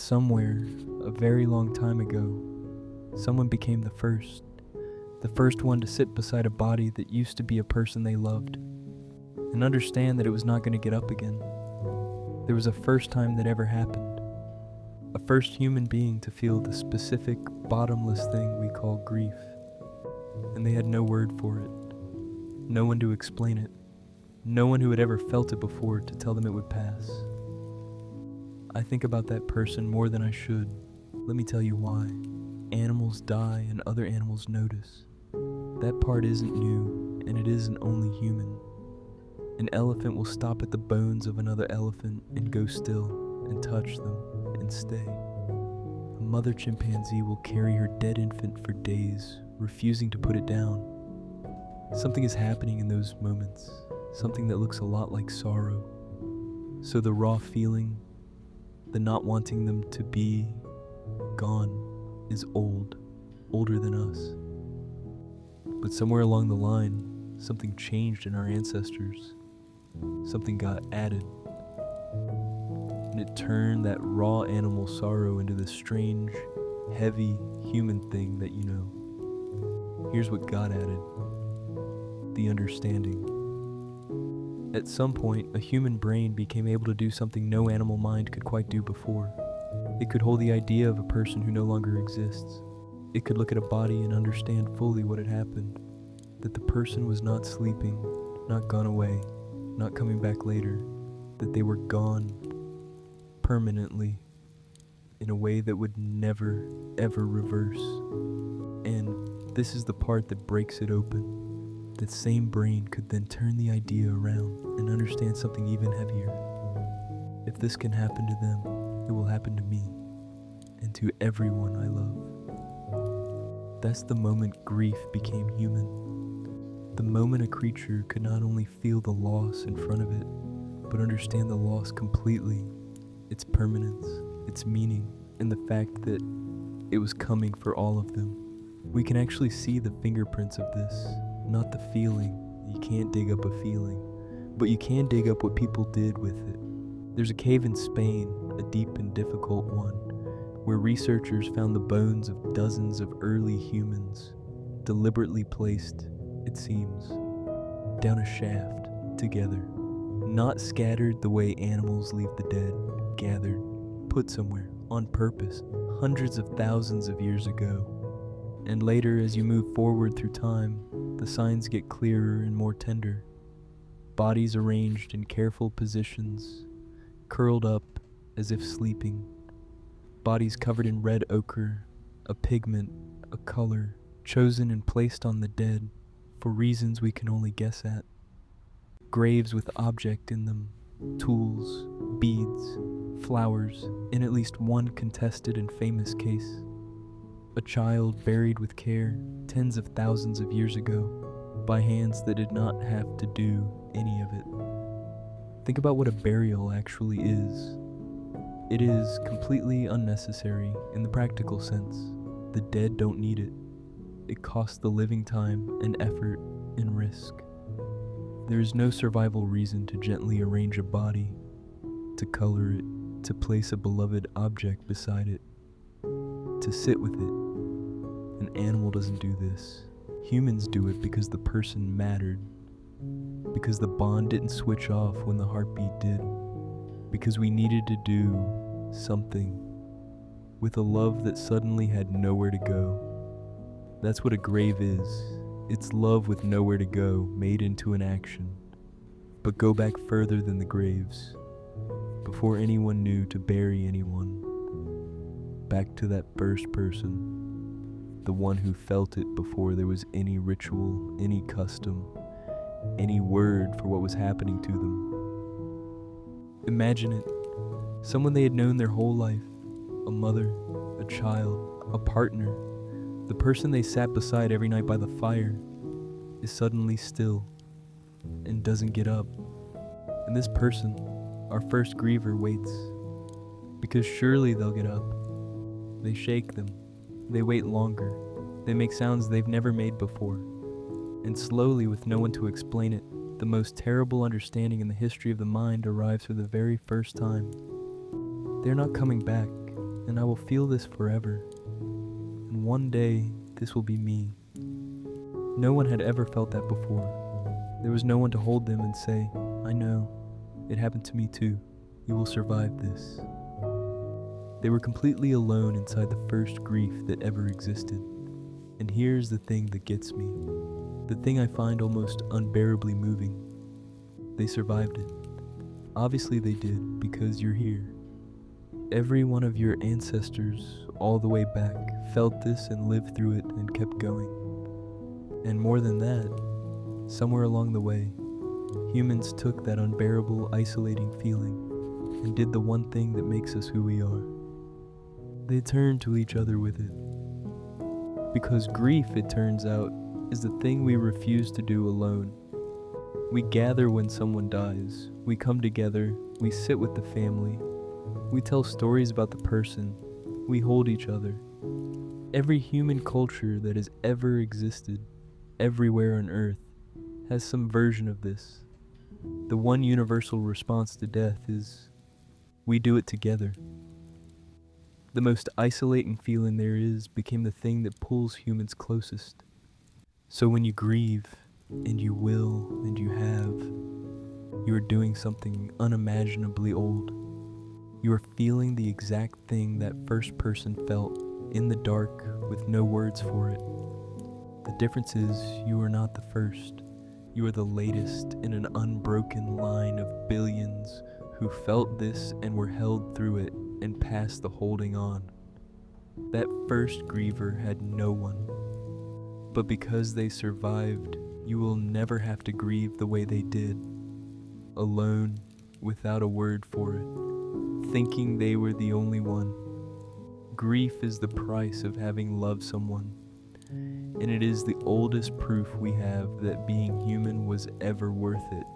somewhere, a very long time ago, someone became the first one to sit beside a body that used to be a person they loved, and understand that it was not going to get up again. There was a first time that ever happened, a first human being to feel the specific, bottomless thing we call grief, and they had no word for it, no one to explain it, no one who had ever felt it before to tell them it would pass. I think about that person more than I should. Let me tell you why. Animals die and other animals notice. That part isn't new, and it isn't only human. An elephant will stop at the bones of another elephant and go still and touch them and stay. A mother chimpanzee will carry her dead infant for days, refusing to put it down. Something is happening in those moments, something that looks a lot like sorrow. So the raw feeling, the not wanting them to be gone, is older than us. But somewhere along the line, something changed in our ancestors. Something got added. And it turned that raw animal sorrow into this strange, heavy human thing that you know. Here's what got added: the understanding. At some point, a human brain became able to do something no animal mind could quite do before. It could hold the idea of a person who no longer exists. It could look at a body and understand fully what had happened, that the person was not sleeping, not gone away, not coming back later, that they were gone permanently in a way that would never, ever reverse. And this is the part that breaks it open. That same brain could then turn the idea around and understand something even heavier. If this can happen to them, it will happen to me and to everyone I love. That's the moment grief became human. The moment a creature could not only feel the loss in front of it, but understand the loss completely, its permanence, its meaning, and the fact that it was coming for all of them. We can actually see the fingerprints of this. Not the feeling. You can't dig up a feeling, but you can dig up what people did with it. There's a cave in Spain, a deep and difficult one, where researchers found the bones of dozens of early humans, deliberately placed, it seems, down a shaft, together. Not scattered the way animals leave the dead, gathered, put somewhere, on purpose, hundreds of thousands of years ago. And later, as you move forward through time, the signs get clearer and more tender. Bodies arranged in careful positions, curled up as if sleeping. Bodies covered in red ochre, a pigment, a color, chosen and placed on the dead for reasons we can only guess at. Graves with object in them, tools, beads, flowers, in at least one contested and famous case. A child buried with care tens of thousands of years ago by hands that did not have to do any of it. Think about what a burial actually is. It is completely unnecessary in the practical sense. The dead don't need it. It costs the living time and effort and risk. There is no survival reason to gently arrange a body, to color it, to place a beloved object beside it, to sit with it. An animal doesn't do this. Humans do it because the person mattered, because the bond didn't switch off when the heartbeat did, because we needed to do something with a love that suddenly had nowhere to go. That's what a grave is. It's love with nowhere to go, made into an action. But go back further than the graves, before anyone knew to bury anyone. Back to that first person. The one who felt it before there was any ritual, any custom, any word for what was happening to them. Imagine it. Someone they had known their whole life. A mother, a child, a partner. The person they sat beside every night by the fire is suddenly still and doesn't get up. And this person, our first griever, waits. Because surely they'll get up. They shake them. They wait longer. They make sounds they've never made before. And slowly, with no one to explain it, the most terrible understanding in the history of the mind arrives for the very first time. They're not coming back. will feel this forever, and one day this will be me. No one had ever felt that before. There was no one to hold them and say, I know, it happened to me too. You will survive this. They were completely alone inside the first grief that ever existed. And here's the thing that gets me. The thing I find almost unbearably moving. They survived it. Obviously they did, because you're here. Every one of your ancestors, all the way back, felt this and lived through it and kept going. And more than that, somewhere along the way, humans took that unbearable, isolating feeling and did the one thing that makes us who we are. They turned to each other with it. Because grief, it turns out, is the thing we refuse to do alone. We gather when someone dies. We come together. We sit with the family. We tell stories about the person. We hold each other. Every human culture that has ever existed, everywhere on Earth, has some version of this. The one universal response to death is, we do it together. The most isolating feeling there is became the thing that pulls humans closest. So when you grieve, and you will, and you have, you are doing something unimaginably old. You are feeling the exact thing that first person felt, in the dark, with no words for it. The difference is, you are not the first. You are the latest in an unbroken line of billions who felt this and were held through it and past the holding on. That first griever had no one. But because they survived, you will never have to grieve the way they did. Alone, without a word for it, thinking they were the only one. Grief is the price of having loved someone, and it is the oldest proof we have that being human was ever worth it.